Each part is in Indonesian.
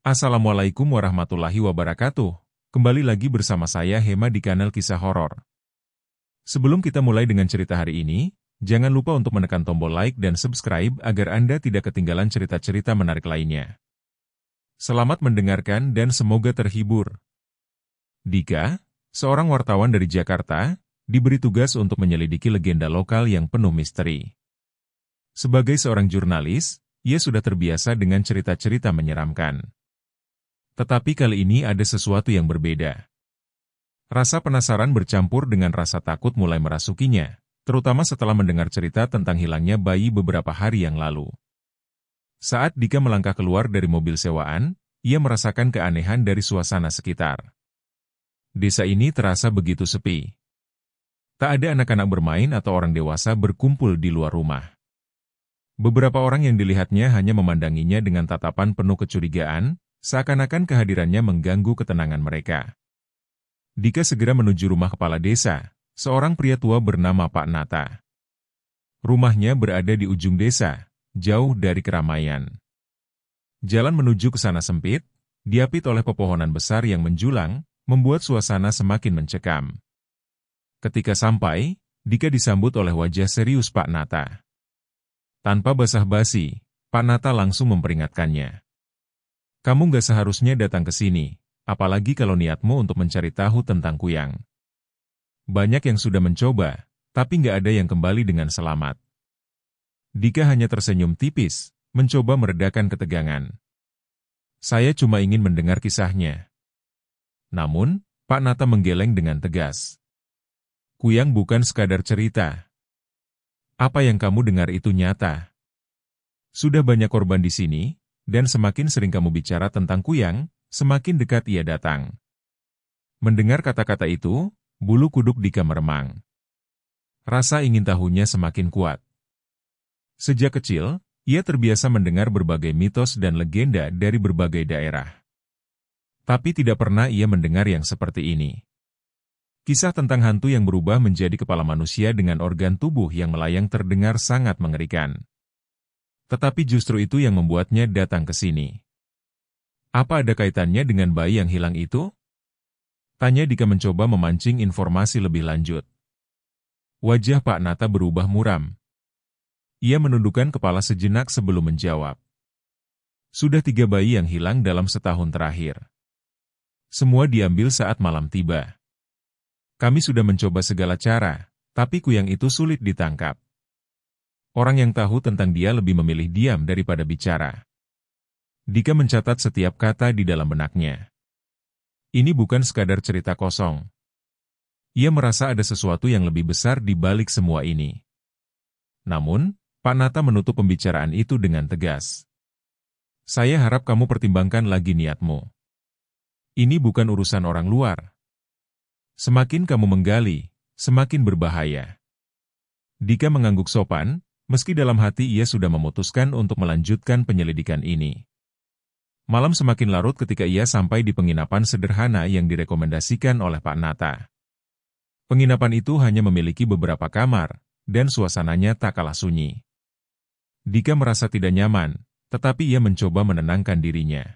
Assalamualaikum warahmatullahi wabarakatuh. Kembali lagi bersama saya Hema di kanal Kisah Horor. Sebelum kita mulai dengan cerita hari ini, jangan lupa untuk menekan tombol like dan subscribe agar Anda tidak ketinggalan cerita-cerita menarik lainnya. Selamat mendengarkan dan semoga terhibur. Dika, seorang wartawan dari Jakarta, diberi tugas untuk menyelidiki legenda lokal yang penuh misteri. Sebagai seorang jurnalis, ia sudah terbiasa dengan cerita-cerita menyeramkan. Tetapi kali ini ada sesuatu yang berbeda. Rasa penasaran bercampur dengan rasa takut mulai merasukinya, terutama setelah mendengar cerita tentang hilangnya bayi beberapa hari yang lalu. Saat Dika melangkah keluar dari mobil sewaan, ia merasakan keanehan dari suasana sekitar. Desa ini terasa begitu sepi. Tak ada anak-anak bermain atau orang dewasa berkumpul di luar rumah. Beberapa orang yang dilihatnya hanya memandanginya dengan tatapan penuh kecurigaan, seakan-akan kehadirannya mengganggu ketenangan mereka. Dika segera menuju rumah kepala desa, seorang pria tua bernama Pak Nata. Rumahnya berada di ujung desa, jauh dari keramaian. Jalan menuju ke sana sempit, diapit oleh pepohonan besar yang menjulang, membuat suasana semakin mencekam. Ketika sampai, Dika disambut oleh wajah serius Pak Nata. Tanpa basa-basi, Pak Nata langsung memperingatkannya. Kamu gak seharusnya datang ke sini, apalagi kalau niatmu untuk mencari tahu tentang Kuyang. Banyak yang sudah mencoba, tapi gak ada yang kembali dengan selamat. Dika hanya tersenyum tipis, mencoba meredakan ketegangan. Saya cuma ingin mendengar kisahnya. Namun, Pak Nata menggeleng dengan tegas. Kuyang bukan sekadar cerita. Apa yang kamu dengar itu nyata. Sudah banyak korban di sini, dan semakin sering kamu bicara tentang Kuyang, semakin dekat ia datang. Mendengar kata-kata itu, bulu kuduk Dika meremang. Rasa ingin tahunya semakin kuat. Sejak kecil, ia terbiasa mendengar berbagai mitos dan legenda dari berbagai daerah. Tapi tidak pernah ia mendengar yang seperti ini. Kisah tentang hantu yang berubah menjadi kepala manusia dengan organ tubuh yang melayang terdengar sangat mengerikan. Tetapi justru itu yang membuatnya datang ke sini. Apa ada kaitannya dengan bayi yang hilang itu? Tanya Dika mencoba memancing informasi lebih lanjut. Wajah Pak Nata berubah muram. Ia menundukkan kepala sejenak sebelum menjawab. Sudah 3 bayi yang hilang dalam setahun terakhir. Semua diambil saat malam tiba. Kami sudah mencoba segala cara, tapi Kuyang itu sulit ditangkap. Orang yang tahu tentang dia lebih memilih diam daripada bicara. Dika mencatat setiap kata di dalam benaknya. Ini bukan sekadar cerita kosong. Ia merasa ada sesuatu yang lebih besar di balik semua ini. Namun, Pak Nata menutup pembicaraan itu dengan tegas. Saya harap kamu pertimbangkan lagi niatmu. Ini bukan urusan orang luar. Semakin kamu menggali, semakin berbahaya. Dika mengangguk sopan, meski dalam hati ia sudah memutuskan untuk melanjutkan penyelidikan ini. Malam semakin larut ketika ia sampai di penginapan sederhana yang direkomendasikan oleh Pak Nata. Penginapan itu hanya memiliki beberapa kamar, dan suasananya tak kalah sunyi. Dika merasa tidak nyaman, tetapi ia mencoba menenangkan dirinya.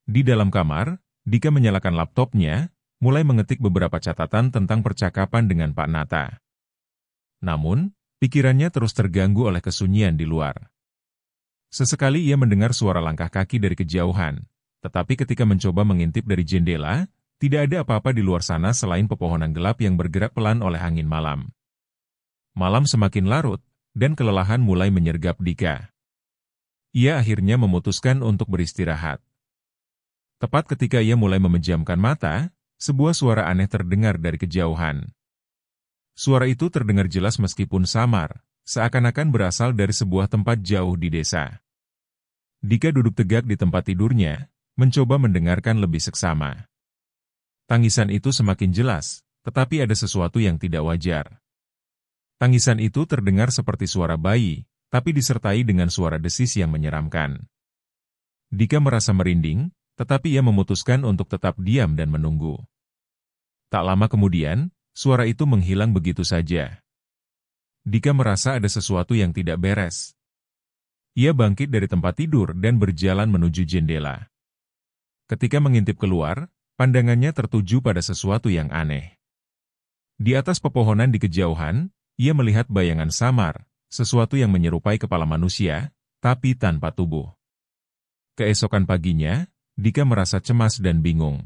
Di dalam kamar, Dika menyalakan laptopnya, mulai mengetik beberapa catatan tentang percakapan dengan Pak Nata. Namun, pikirannya terus terganggu oleh kesunyian di luar. Sesekali ia mendengar suara langkah kaki dari kejauhan, tetapi ketika mencoba mengintip dari jendela, tidak ada apa-apa di luar sana selain pepohonan gelap yang bergerak pelan oleh angin malam. Malam semakin larut, dan kelelahan mulai menyergap Dika. Ia akhirnya memutuskan untuk beristirahat. Tepat ketika ia mulai memejamkan mata, sebuah suara aneh terdengar dari kejauhan. Suara itu terdengar jelas meskipun samar, seakan-akan berasal dari sebuah tempat jauh di desa. Dika duduk tegak di tempat tidurnya, mencoba mendengarkan lebih seksama. Tangisan itu semakin jelas, tetapi ada sesuatu yang tidak wajar. Tangisan itu terdengar seperti suara bayi, tapi disertai dengan suara desis yang menyeramkan. Dika merasa merinding, tetapi ia memutuskan untuk tetap diam dan menunggu. Tak lama kemudian, suara itu menghilang begitu saja. Dika merasa ada sesuatu yang tidak beres. Ia bangkit dari tempat tidur dan berjalan menuju jendela. Ketika mengintip keluar, pandangannya tertuju pada sesuatu yang aneh. Di atas pepohonan di kejauhan, ia melihat bayangan samar, sesuatu yang menyerupai kepala manusia, tapi tanpa tubuh. Keesokan paginya, Dika merasa cemas dan bingung.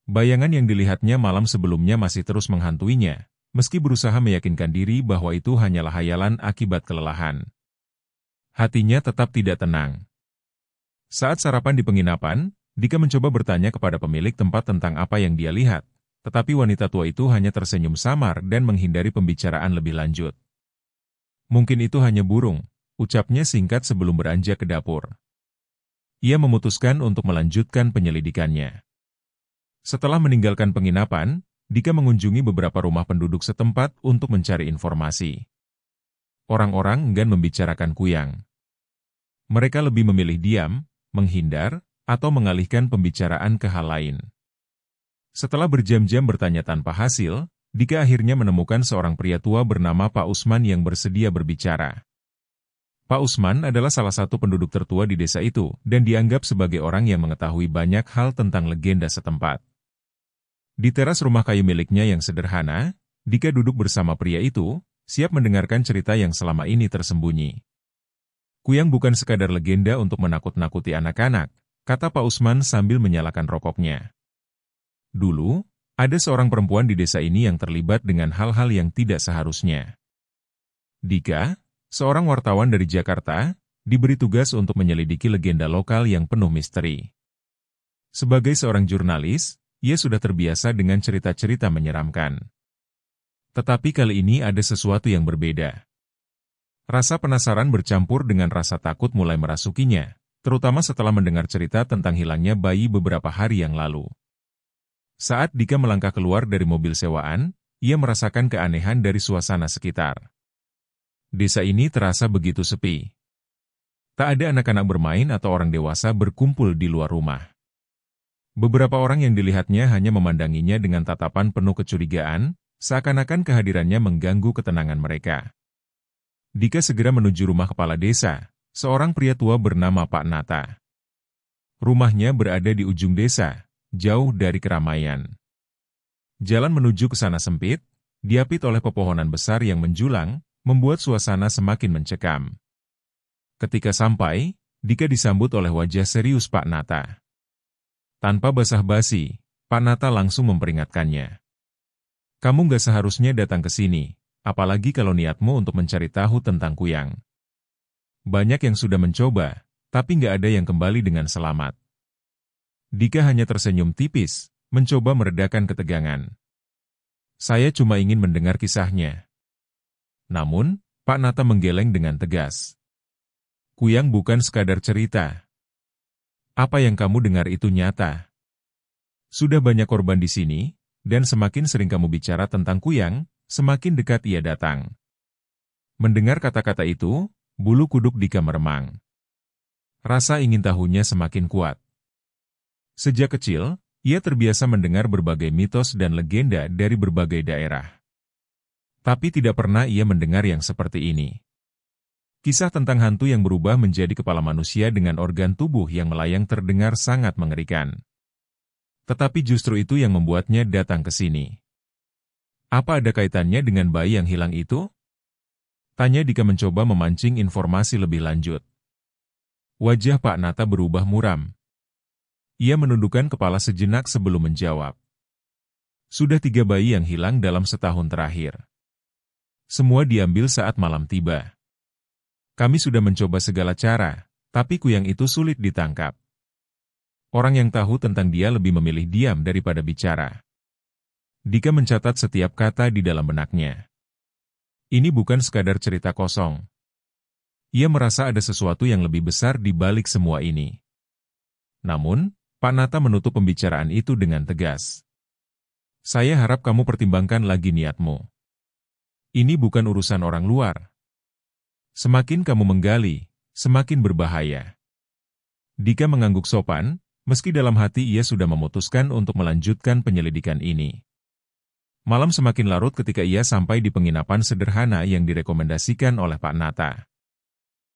Bayangan yang dilihatnya malam sebelumnya masih terus menghantuinya, meski berusaha meyakinkan diri bahwa itu hanyalah hayalan akibat kelelahan. Hatinya tetap tidak tenang. Saat sarapan di penginapan, Dika mencoba bertanya kepada pemilik tempat tentang apa yang dia lihat, tetapi wanita tua itu hanya tersenyum samar dan menghindari pembicaraan lebih lanjut. Mungkin itu hanya burung, ucapnya singkat sebelum beranjak ke dapur. Ia memutuskan untuk melanjutkan penyelidikannya. Setelah meninggalkan penginapan, Dika mengunjungi beberapa rumah penduduk setempat untuk mencari informasi. Orang-orang enggan membicarakan Kuyang. Mereka lebih memilih diam, menghindar, atau mengalihkan pembicaraan ke hal lain. Setelah berjam-jam bertanya tanpa hasil, Dika akhirnya menemukan seorang pria tua bernama Pak Usman yang bersedia berbicara. Pak Usman adalah salah satu penduduk tertua di desa itu dan dianggap sebagai orang yang mengetahui banyak hal tentang legenda setempat. Di teras rumah kayu miliknya yang sederhana, Dika duduk bersama pria itu, siap mendengarkan cerita yang selama ini tersembunyi. Kuyang bukan sekadar legenda untuk menakut-nakuti anak-anak, kata Pak Usman sambil menyalakan rokoknya. Dulu, ada seorang perempuan di desa ini yang terlibat dengan hal-hal yang tidak seharusnya. Dika, seorang wartawan dari Jakarta, diberi tugas untuk menyelidiki legenda lokal yang penuh misteri. Sebagai seorang jurnalis, ia sudah terbiasa dengan cerita-cerita menyeramkan. Tetapi kali ini ada sesuatu yang berbeda. Rasa penasaran bercampur dengan rasa takut mulai merasukinya, terutama setelah mendengar cerita tentang hilangnya bayi beberapa hari yang lalu. Saat Dika melangkah keluar dari mobil sewaan, ia merasakan keanehan dari suasana sekitar. Desa ini terasa begitu sepi. Tak ada anak-anak bermain atau orang dewasa berkumpul di luar rumah. Beberapa orang yang dilihatnya hanya memandanginya dengan tatapan penuh kecurigaan, seakan-akan kehadirannya mengganggu ketenangan mereka. Dika segera menuju rumah kepala desa, seorang pria tua bernama Pak Nata. Rumahnya berada di ujung desa, jauh dari keramaian. Jalan menuju ke sana sempit, diapit oleh pepohonan besar yang menjulang, membuat suasana semakin mencekam. Ketika sampai, Dika disambut oleh wajah serius Pak Nata. Tanpa basa-basi, Pak Nata langsung memperingatkannya. Kamu gak seharusnya datang ke sini, apalagi kalau niatmu untuk mencari tahu tentang Kuyang. Banyak yang sudah mencoba, tapi gak ada yang kembali dengan selamat. Dika hanya tersenyum tipis, mencoba meredakan ketegangan. Saya cuma ingin mendengar kisahnya. Namun, Pak Nata menggeleng dengan tegas. Kuyang bukan sekadar cerita. Apa yang kamu dengar itu nyata. Sudah banyak korban di sini, dan semakin sering kamu bicara tentang Kuyang, semakin dekat ia datang. Mendengar kata-kata itu, bulu kuduk Dika meremang. Rasa ingin tahunya semakin kuat. Sejak kecil, ia terbiasa mendengar berbagai mitos dan legenda dari berbagai daerah. Tapi tidak pernah ia mendengar yang seperti ini. Kisah tentang hantu yang berubah menjadi kepala manusia dengan organ tubuh yang melayang terdengar sangat mengerikan. Tetapi justru itu yang membuatnya datang ke sini. Apa ada kaitannya dengan bayi yang hilang itu? Tanya Dika mencoba memancing informasi lebih lanjut. Wajah Pak Nata berubah muram. Ia menundukkan kepala sejenak sebelum menjawab. Sudah 3 bayi yang hilang dalam setahun terakhir. Semua diambil saat malam tiba. Kami sudah mencoba segala cara, tapi Kuyang itu sulit ditangkap. Orang yang tahu tentang dia lebih memilih diam daripada bicara. Dika mencatat setiap kata di dalam benaknya. Ini bukan sekadar cerita kosong. Ia merasa ada sesuatu yang lebih besar di balik semua ini. Namun, Pak Nata menutup pembicaraan itu dengan tegas. Saya harap kamu pertimbangkan lagi niatmu. Ini bukan urusan orang luar. Semakin kamu menggali, semakin berbahaya. Dika mengangguk sopan, meski dalam hati ia sudah memutuskan untuk melanjutkan penyelidikan ini. Malam semakin larut ketika ia sampai di penginapan sederhana yang direkomendasikan oleh Pak Nata.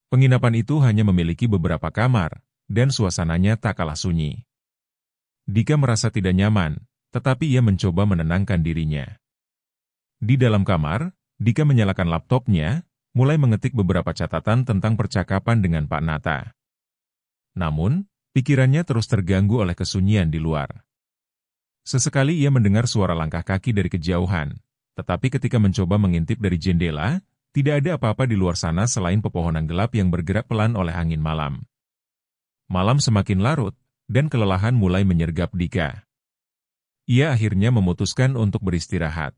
Penginapan itu hanya memiliki beberapa kamar, dan suasananya tak kalah sunyi. Dika merasa tidak nyaman, tetapi ia mencoba menenangkan dirinya. Di dalam kamar, Dika menyalakan laptopnya, mulai mengetik beberapa catatan tentang percakapan dengan Pak Nata. Namun, pikirannya terus terganggu oleh kesunyian di luar. Sesekali ia mendengar suara langkah kaki dari kejauhan, tetapi ketika mencoba mengintip dari jendela, tidak ada apa-apa di luar sana selain pepohonan gelap yang bergerak pelan oleh angin malam. Malam semakin larut, dan kelelahan mulai menyergap Dika. Ia akhirnya memutuskan untuk beristirahat.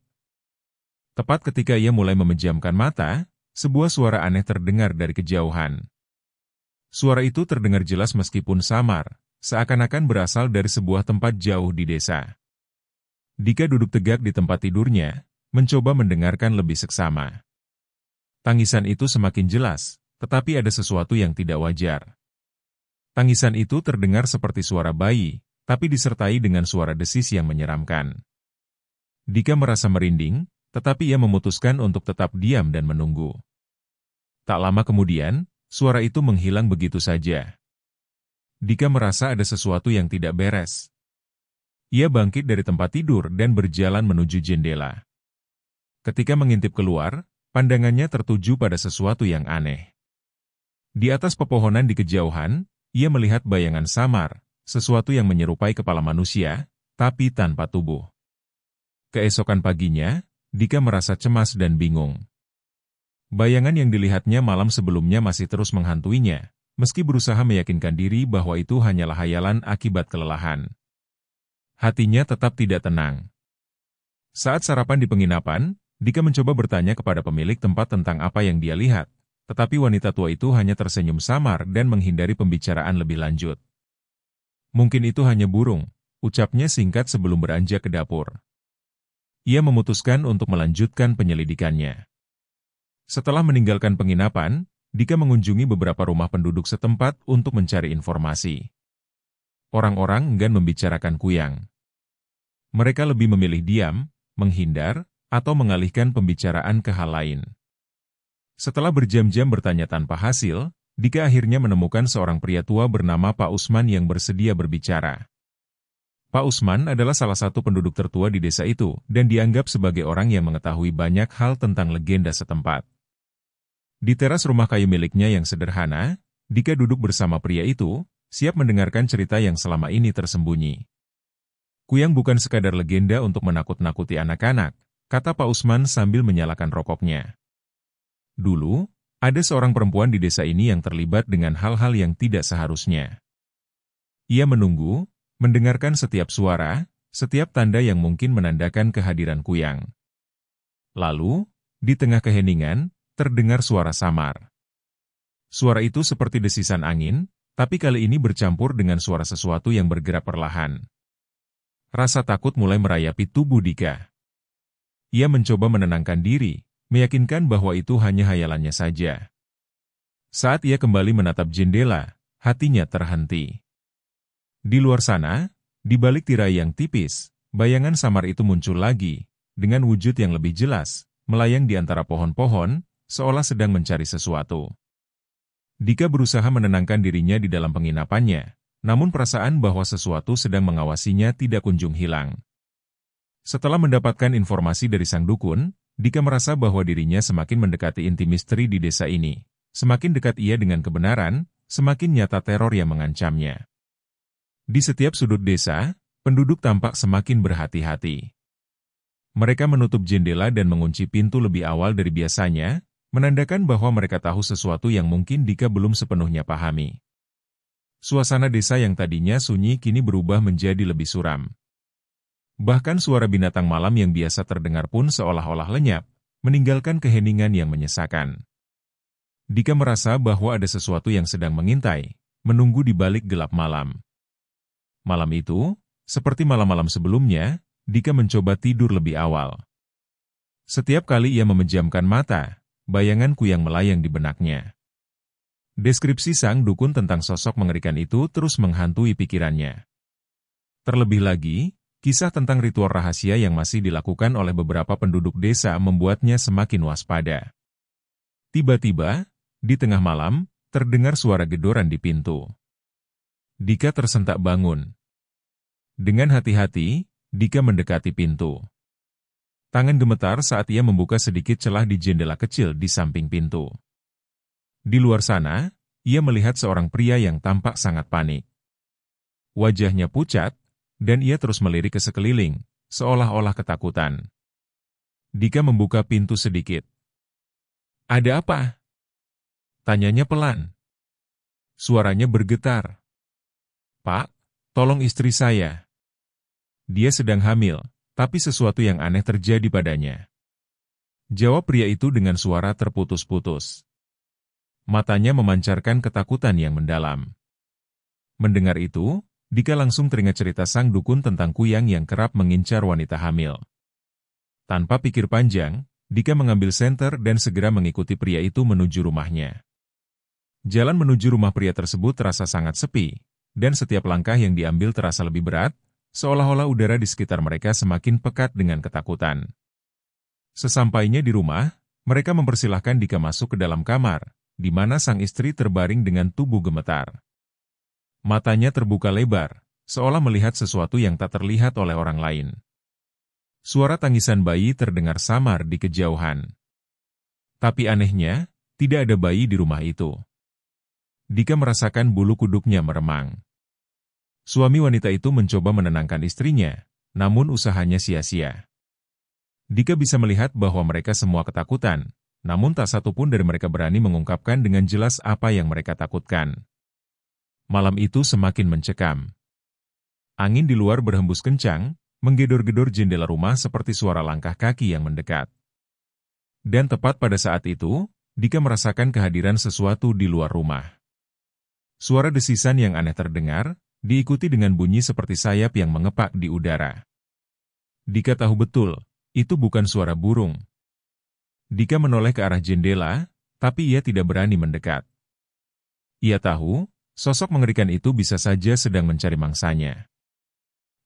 Tepat ketika ia mulai memejamkan mata, sebuah suara aneh terdengar dari kejauhan. Suara itu terdengar jelas meskipun samar, seakan-akan berasal dari sebuah tempat jauh di desa. Dika duduk tegak di tempat tidurnya, mencoba mendengarkan lebih seksama. Tangisan itu semakin jelas, tetapi ada sesuatu yang tidak wajar. Tangisan itu terdengar seperti suara bayi, tapi disertai dengan suara desis yang menyeramkan. Dika merasa merinding, tetapi ia memutuskan untuk tetap diam dan menunggu. Tak lama kemudian, suara itu menghilang begitu saja. Dika merasa ada sesuatu yang tidak beres. Ia bangkit dari tempat tidur dan berjalan menuju jendela. Ketika mengintip keluar, pandangannya tertuju pada sesuatu yang aneh. Di atas pepohonan di kejauhan, ia melihat bayangan samar, sesuatu yang menyerupai kepala manusia, tapi tanpa tubuh. Keesokan paginya, Dika merasa cemas dan bingung. Bayangan yang dilihatnya malam sebelumnya masih terus menghantuinya, meski berusaha meyakinkan diri bahwa itu hanyalah hayalan akibat kelelahan. Hatinya tetap tidak tenang. Saat sarapan di penginapan, Dika mencoba bertanya kepada pemilik tempat tentang apa yang dia lihat, tetapi wanita tua itu hanya tersenyum samar dan menghindari pembicaraan lebih lanjut. Mungkin itu hanya burung, ucapnya singkat sebelum beranjak ke dapur. Ia memutuskan untuk melanjutkan penyelidikannya. Setelah meninggalkan penginapan, Dika mengunjungi beberapa rumah penduduk setempat untuk mencari informasi. Orang-orang enggan membicarakan Kuyang. Mereka lebih memilih diam, menghindar, atau mengalihkan pembicaraan ke hal lain. Setelah berjam-jam bertanya tanpa hasil, Dika akhirnya menemukan seorang pria tua bernama Pak Usman yang bersedia berbicara. Pak Usman adalah salah satu penduduk tertua di desa itu dan dianggap sebagai orang yang mengetahui banyak hal tentang legenda setempat. Di teras rumah kayu miliknya yang sederhana, Dika duduk bersama pria itu, siap mendengarkan cerita yang selama ini tersembunyi. Kuyang bukan sekadar legenda untuk menakut-nakuti anak-anak, kata Pak Usman sambil menyalakan rokoknya. Dulu, ada seorang perempuan di desa ini yang terlibat dengan hal-hal yang tidak seharusnya. Ia menunggu, mendengarkan setiap suara, setiap tanda yang mungkin menandakan kehadiran Kuyang. Lalu, di tengah keheningan, terdengar suara samar. Suara itu seperti desisan angin, tapi kali ini bercampur dengan suara sesuatu yang bergerak perlahan. Rasa takut mulai merayapi tubuh Dika. Ia mencoba menenangkan diri, meyakinkan bahwa itu hanya hayalannya saja. Saat ia kembali menatap jendela, hatinya terhenti. Di luar sana, di balik tirai yang tipis, bayangan samar itu muncul lagi, dengan wujud yang lebih jelas, melayang di antara pohon-pohon, seolah sedang mencari sesuatu. Dika berusaha menenangkan dirinya di dalam penginapannya, namun perasaan bahwa sesuatu sedang mengawasinya tidak kunjung hilang. Setelah mendapatkan informasi dari sang dukun, Dika merasa bahwa dirinya semakin mendekati inti misteri di desa ini. Semakin dekat ia dengan kebenaran, semakin nyata teror yang mengancamnya. Di setiap sudut desa, penduduk tampak semakin berhati-hati. Mereka menutup jendela dan mengunci pintu lebih awal dari biasanya, menandakan bahwa mereka tahu sesuatu yang mungkin Dika belum sepenuhnya pahami. Suasana desa yang tadinya sunyi kini berubah menjadi lebih suram. Bahkan suara binatang malam yang biasa terdengar pun seolah-olah lenyap, meninggalkan keheningan yang menyesakan. Dika merasa bahwa ada sesuatu yang sedang mengintai, menunggu di balik gelap malam. Malam itu, seperti malam-malam sebelumnya, Dika mencoba tidur lebih awal. Setiap kali ia memejamkan mata, bayangan Kuyang melayang di benaknya. Deskripsi sang dukun tentang sosok mengerikan itu terus menghantui pikirannya. Terlebih lagi, kisah tentang ritual rahasia yang masih dilakukan oleh beberapa penduduk desa membuatnya semakin waspada. Tiba-tiba, di tengah malam, terdengar suara gedoran di pintu. Dika tersentak bangun. Dengan hati-hati, Dika mendekati pintu. Tangan gemetar saat ia membuka sedikit celah di jendela kecil di samping pintu. Di luar sana, ia melihat seorang pria yang tampak sangat panik. Wajahnya pucat, dan ia terus melirik ke sekeliling, seolah-olah ketakutan. Dika membuka pintu sedikit. "Ada apa?" tanyanya pelan. Suaranya bergetar. "Pak, tolong istri saya. Dia sedang hamil, tapi sesuatu yang aneh terjadi padanya." Jawab pria itu dengan suara terputus-putus. Matanya memancarkan ketakutan yang mendalam. Mendengar itu, Dika langsung teringat cerita sang dukun tentang kuyang yang kerap mengincar wanita hamil. Tanpa pikir panjang, Dika mengambil senter dan segera mengikuti pria itu menuju rumahnya. Jalan menuju rumah pria tersebut terasa sangat sepi, dan setiap langkah yang diambil terasa lebih berat, seolah-olah udara di sekitar mereka semakin pekat dengan ketakutan. Sesampainya di rumah, mereka mempersilahkan Dika masuk ke dalam kamar, di mana sang istri terbaring dengan tubuh gemetar. Matanya terbuka lebar, seolah melihat sesuatu yang tak terlihat oleh orang lain. Suara tangisan bayi terdengar samar di kejauhan. Tapi anehnya, tidak ada bayi di rumah itu. Dika merasakan bulu kuduknya meremang. Suami wanita itu mencoba menenangkan istrinya, namun usahanya sia-sia. Dika bisa melihat bahwa mereka semua ketakutan, namun tak satu pun dari mereka berani mengungkapkan dengan jelas apa yang mereka takutkan. Malam itu semakin mencekam. Angin di luar berhembus kencang, menggedor-gedor jendela rumah seperti suara langkah kaki yang mendekat. Dan tepat pada saat itu, Dika merasakan kehadiran sesuatu di luar rumah. Suara desisan yang aneh terdengar, diikuti dengan bunyi seperti sayap yang mengepak di udara. Dika tahu betul, itu bukan suara burung. Dika menoleh ke arah jendela, tapi ia tidak berani mendekat. Ia tahu, sosok mengerikan itu bisa saja sedang mencari mangsanya.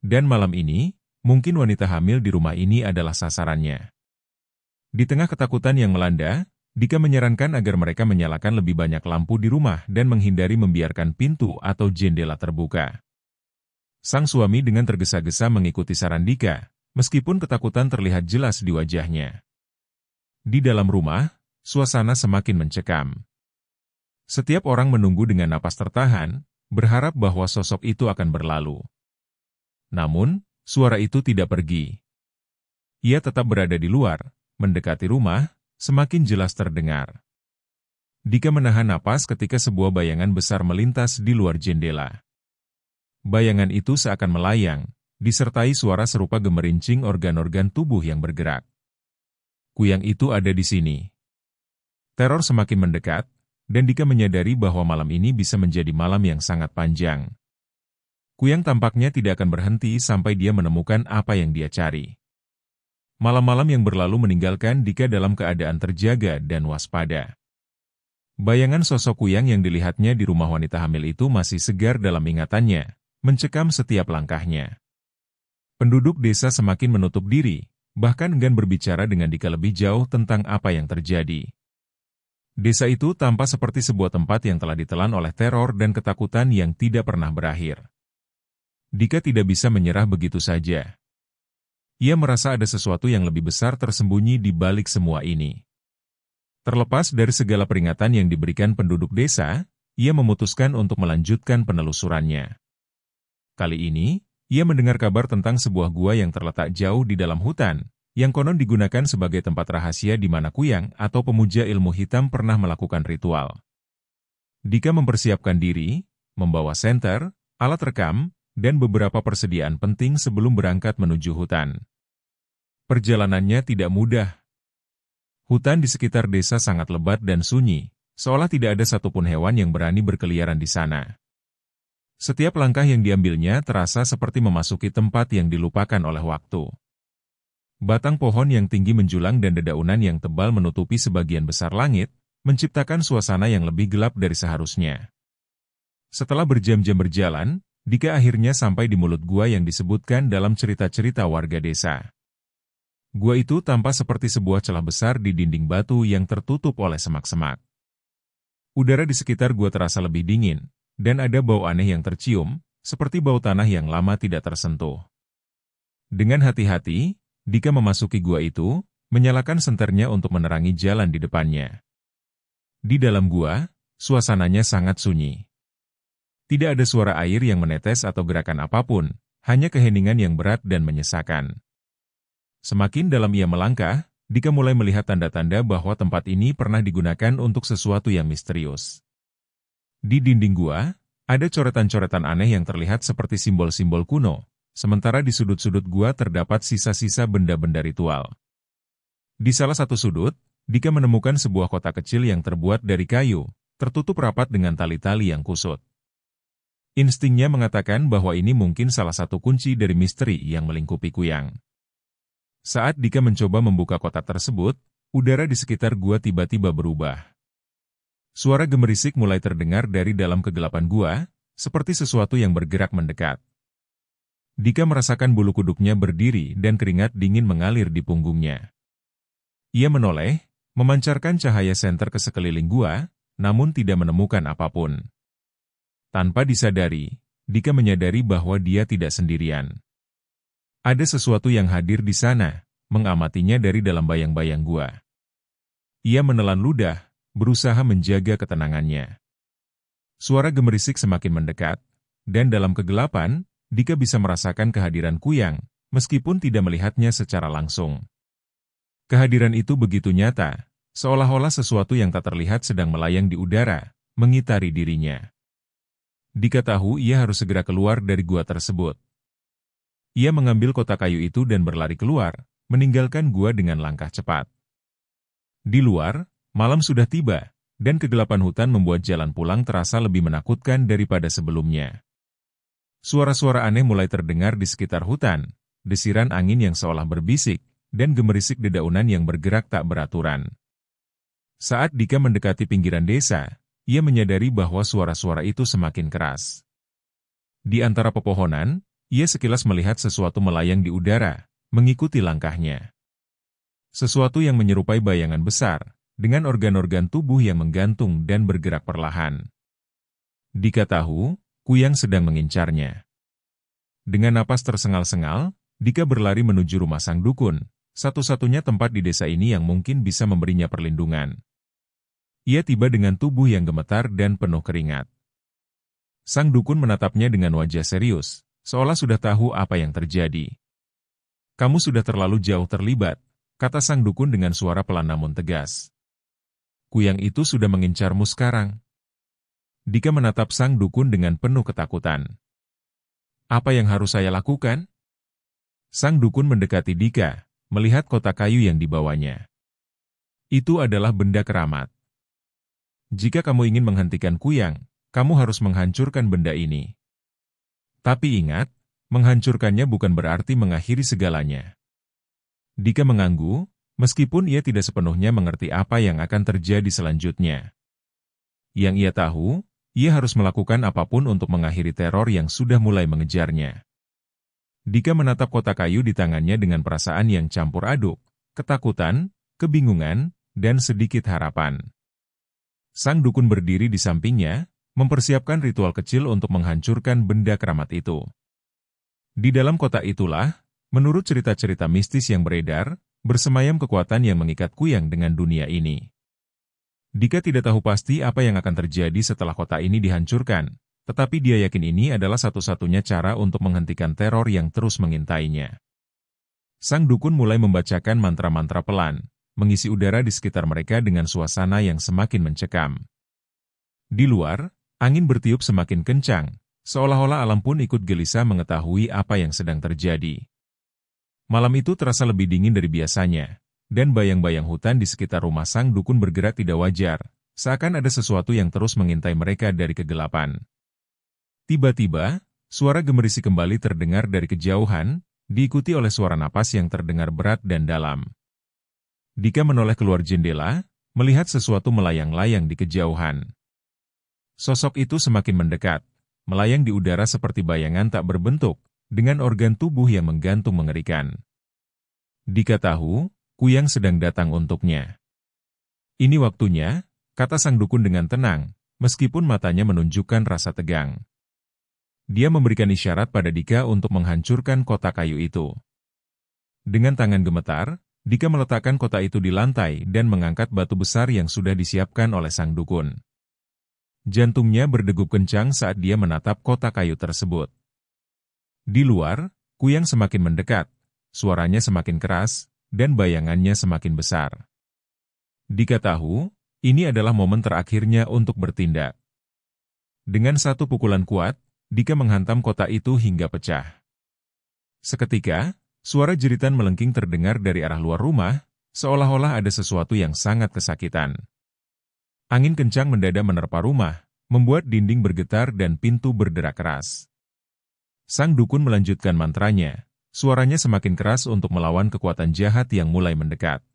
Dan malam ini, mungkin wanita hamil di rumah ini adalah sasarannya. Di tengah ketakutan yang melanda, Dika menyarankan agar mereka menyalakan lebih banyak lampu di rumah dan menghindari membiarkan pintu atau jendela terbuka. Sang suami dengan tergesa-gesa mengikuti saran Dika, meskipun ketakutan terlihat jelas di wajahnya. Di dalam rumah, suasana semakin mencekam. Setiap orang menunggu dengan napas tertahan, berharap bahwa sosok itu akan berlalu. Namun, suara itu tidak pergi. Ia tetap berada di luar, mendekati rumah, semakin jelas terdengar. Dika menahan napas ketika sebuah bayangan besar melintas di luar jendela. Bayangan itu seakan melayang, disertai suara serupa gemerincing organ-organ tubuh yang bergerak. Kuyang itu ada di sini. Teror semakin mendekat, dan Dika menyadari bahwa malam ini bisa menjadi malam yang sangat panjang. Kuyang tampaknya tidak akan berhenti sampai dia menemukan apa yang dia cari. Malam-malam yang berlalu meninggalkan Dika dalam keadaan terjaga dan waspada. Bayangan sosok Kuyang yang dilihatnya di rumah wanita hamil itu masih segar dalam ingatannya, mencekam setiap langkahnya. Penduduk desa semakin menutup diri, bahkan enggan berbicara dengan Dika lebih jauh tentang apa yang terjadi. Desa itu tampak seperti sebuah tempat yang telah ditelan oleh teror dan ketakutan yang tidak pernah berakhir. Dika tidak bisa menyerah begitu saja. Ia merasa ada sesuatu yang lebih besar tersembunyi di balik semua ini. Terlepas dari segala peringatan yang diberikan penduduk desa, ia memutuskan untuk melanjutkan penelusurannya. Kali ini, ia mendengar kabar tentang sebuah gua yang terletak jauh di dalam hutan, yang konon digunakan sebagai tempat rahasia di mana Kuyang atau pemuja ilmu hitam pernah melakukan ritual. Dika mempersiapkan diri, membawa senter, alat rekam, dan beberapa persediaan penting sebelum berangkat menuju hutan. Perjalanannya tidak mudah. Hutan di sekitar desa sangat lebat dan sunyi, seolah tidak ada satupun hewan yang berani berkeliaran di sana. Setiap langkah yang diambilnya terasa seperti memasuki tempat yang dilupakan oleh waktu. Batang pohon yang tinggi menjulang dan dedaunan yang tebal menutupi sebagian besar langit, menciptakan suasana yang lebih gelap dari seharusnya. Setelah berjam-jam berjalan, Dika akhirnya sampai di mulut gua yang disebutkan dalam cerita-cerita warga desa. Gua itu tampak seperti sebuah celah besar di dinding batu yang tertutup oleh semak-semak. Udara di sekitar gua terasa lebih dingin, dan ada bau aneh yang tercium, seperti bau tanah yang lama tidak tersentuh. Dengan hati-hati, Dika memasuki gua itu, menyalakan senternya untuk menerangi jalan di depannya. Di dalam gua, suasananya sangat sunyi. Tidak ada suara air yang menetes atau gerakan apapun, hanya keheningan yang berat dan menyesakan. Semakin dalam ia melangkah, Dika mulai melihat tanda-tanda bahwa tempat ini pernah digunakan untuk sesuatu yang misterius. Di dinding gua, ada coretan-coretan aneh yang terlihat seperti simbol-simbol kuno, sementara di sudut-sudut gua terdapat sisa-sisa benda-benda ritual. Di salah satu sudut, Dika menemukan sebuah kotak kecil yang terbuat dari kayu, tertutup rapat dengan tali-tali yang kusut. Instingnya mengatakan bahwa ini mungkin salah satu kunci dari misteri yang melingkupi Kuyang. Saat Dika mencoba membuka kotak tersebut, udara di sekitar gua tiba-tiba berubah. Suara gemerisik mulai terdengar dari dalam kegelapan gua, seperti sesuatu yang bergerak mendekat. Dika merasakan bulu kuduknya berdiri dan keringat dingin mengalir di punggungnya. Ia menoleh, memancarkan cahaya senter ke sekeliling gua, namun tidak menemukan apapun. Tanpa disadari, Dika menyadari bahwa dia tidak sendirian. Ada sesuatu yang hadir di sana, mengamatinya dari dalam bayang-bayang gua. Ia menelan ludah, berusaha menjaga ketenangannya. Suara gemerisik semakin mendekat, dan dalam kegelapan, Dika bisa merasakan kehadiran Kuyang, meskipun tidak melihatnya secara langsung. Kehadiran itu begitu nyata, seolah-olah sesuatu yang tak terlihat sedang melayang di udara, mengitari dirinya. Dika tahu ia harus segera keluar dari gua tersebut. Ia mengambil kotak kayu itu dan berlari keluar, meninggalkan gua dengan langkah cepat. Di luar, malam sudah tiba, dan kegelapan hutan membuat jalan pulang terasa lebih menakutkan daripada sebelumnya. Suara-suara aneh mulai terdengar di sekitar hutan, desiran angin yang seolah berbisik, dan gemerisik dedaunan yang bergerak tak beraturan. Saat Dika mendekati pinggiran desa, ia menyadari bahwa suara-suara itu semakin keras. Di antara pepohonan, ia sekilas melihat sesuatu melayang di udara, mengikuti langkahnya. Sesuatu yang menyerupai bayangan besar, dengan organ-organ tubuh yang menggantung dan bergerak perlahan. Dika tahu, Kuyang sedang mengincarnya. Dengan napas tersengal-sengal, Dika berlari menuju rumah sang dukun, satu-satunya tempat di desa ini yang mungkin bisa memberinya perlindungan. Ia tiba dengan tubuh yang gemetar dan penuh keringat. Sang dukun menatapnya dengan wajah serius, seolah sudah tahu apa yang terjadi. "Kamu sudah terlalu jauh terlibat," kata sang dukun dengan suara pelan namun tegas. "Kuyang itu sudah mengincarmu sekarang." Dika menatap sang dukun dengan penuh ketakutan. "Apa yang harus saya lakukan?" Sang dukun mendekati Dika, melihat kotak kayu yang dibawanya. "Itu adalah benda keramat. Jika kamu ingin menghentikan Kuyang, kamu harus menghancurkan benda ini. Tapi ingat, menghancurkannya bukan berarti mengakhiri segalanya." Dika mengangguk, meskipun ia tidak sepenuhnya mengerti apa yang akan terjadi selanjutnya. Yang ia tahu, ia harus melakukan apapun untuk mengakhiri teror yang sudah mulai mengejarnya. Dika menatap kotak kayu di tangannya dengan perasaan yang campur aduk, ketakutan, kebingungan, dan sedikit harapan. Sang dukun berdiri di sampingnya, mempersiapkan ritual kecil untuk menghancurkan benda keramat itu. Di dalam kotak itulah, menurut cerita-cerita mistis yang beredar, bersemayam kekuatan yang mengikat Kuyang dengan dunia ini. Dika tidak tahu pasti apa yang akan terjadi setelah kota ini dihancurkan, tetapi dia yakin ini adalah satu-satunya cara untuk menghentikan teror yang terus mengintainya. Sang dukun mulai membacakan mantra-mantra pelan, mengisi udara di sekitar mereka dengan suasana yang semakin mencekam. Di luar, angin bertiup semakin kencang, seolah-olah alam pun ikut gelisah mengetahui apa yang sedang terjadi. Malam itu terasa lebih dingin dari biasanya, dan bayang-bayang hutan di sekitar rumah sang dukun bergerak tidak wajar, seakan ada sesuatu yang terus mengintai mereka dari kegelapan. Tiba-tiba, suara gemerisik kembali terdengar dari kejauhan, diikuti oleh suara napas yang terdengar berat dan dalam. Dika menoleh keluar jendela, melihat sesuatu melayang-layang di kejauhan. Sosok itu semakin mendekat, melayang di udara seperti bayangan tak berbentuk, dengan organ tubuh yang menggantung mengerikan. Dika tahu, Kuyang sedang datang untuknya. "Ini waktunya," kata sang dukun dengan tenang, meskipun matanya menunjukkan rasa tegang. dia memberikan isyarat pada Dika untuk menghancurkan kota kayu itu. Dengan tangan gemetar, Dika meletakkan kota itu di lantai dan mengangkat batu besar yang sudah disiapkan oleh sang dukun. Jantungnya berdegup kencang saat dia menatap kota kayu tersebut. Di luar, Kuyang semakin mendekat, suaranya semakin keras, dan bayangannya semakin besar. Dika tahu, ini adalah momen terakhirnya untuk bertindak. Dengan satu pukulan kuat, Dika menghantam kota itu hingga pecah. Seketika, suara jeritan melengking terdengar dari arah luar rumah, seolah-olah ada sesuatu yang sangat kesakitan. Angin kencang mendadak menerpa rumah, membuat dinding bergetar dan pintu berderak keras. Sang dukun melanjutkan mantranya, suaranya semakin keras untuk melawan kekuatan jahat yang mulai mendekat.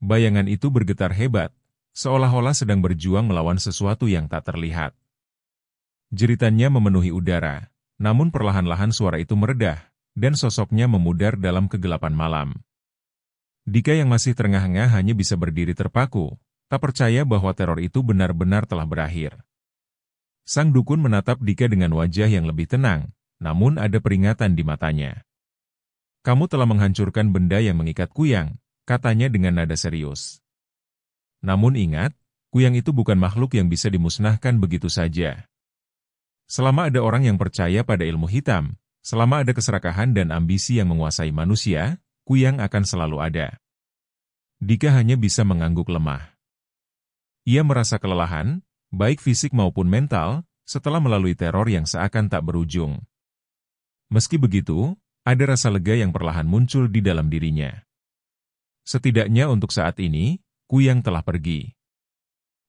Bayangan itu bergetar hebat, seolah-olah sedang berjuang melawan sesuatu yang tak terlihat. Jeritannya memenuhi udara, namun perlahan-lahan suara itu meredah, dan sosoknya memudar dalam kegelapan malam. Dika yang masih terengah-engah hanya bisa berdiri terpaku, tak percaya bahwa teror itu benar-benar telah berakhir. Sang dukun menatap Dika dengan wajah yang lebih tenang, namun ada peringatan di matanya. "Kamu telah menghancurkan benda yang mengikat Kuyang," katanya dengan nada serius. "Namun ingat, Kuyang itu bukan makhluk yang bisa dimusnahkan begitu saja. Selama ada orang yang percaya pada ilmu hitam, selama ada keserakahan dan ambisi yang menguasai manusia, Kuyang akan selalu ada." Dika hanya bisa mengangguk lemah. Ia merasa kelelahan, baik fisik maupun mental, setelah melalui teror yang seakan tak berujung. Meski begitu, ada rasa lega yang perlahan muncul di dalam dirinya. Setidaknya untuk saat ini, Kuyang telah pergi.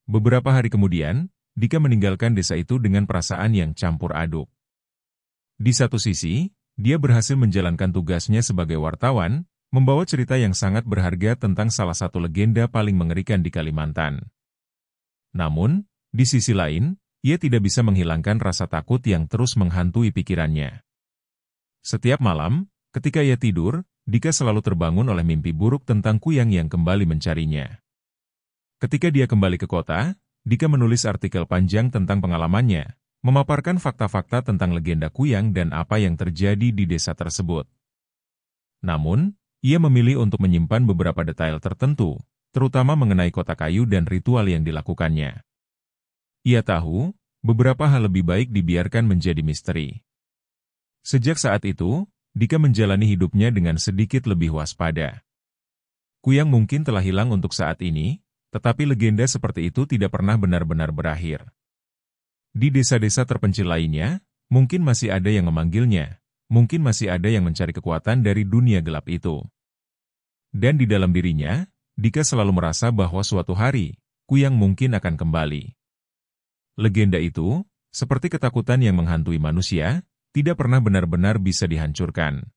Beberapa hari kemudian, Dika meninggalkan desa itu dengan perasaan yang campur aduk. Di satu sisi, dia berhasil menjalankan tugasnya sebagai wartawan, membawa cerita yang sangat berharga tentang salah satu legenda paling mengerikan di Kalimantan. Namun, di sisi lain, ia tidak bisa menghilangkan rasa takut yang terus menghantui pikirannya. Setiap malam, ketika ia tidur, Dika selalu terbangun oleh mimpi buruk tentang Kuyang yang kembali mencarinya. Ketika dia kembali ke kota, Dika menulis artikel panjang tentang pengalamannya, memaparkan fakta-fakta tentang legenda Kuyang dan apa yang terjadi di desa tersebut. Namun, ia memilih untuk menyimpan beberapa detail tertentu, terutama mengenai kota kayu dan ritual yang dilakukannya. Ia tahu, beberapa hal lebih baik dibiarkan menjadi misteri. Sejak saat itu, Dika menjalani hidupnya dengan sedikit lebih waspada. Kuyang mungkin telah hilang untuk saat ini, tetapi legenda seperti itu tidak pernah benar-benar berakhir. Di desa-desa terpencil lainnya, mungkin masih ada yang memanggilnya, mungkin masih ada yang mencari kekuatan dari dunia gelap itu. Dan di dalam dirinya, Dika selalu merasa bahwa suatu hari, Kuyang mungkin akan kembali. Legenda itu, seperti ketakutan yang menghantui manusia, tidak pernah benar-benar bisa dihancurkan.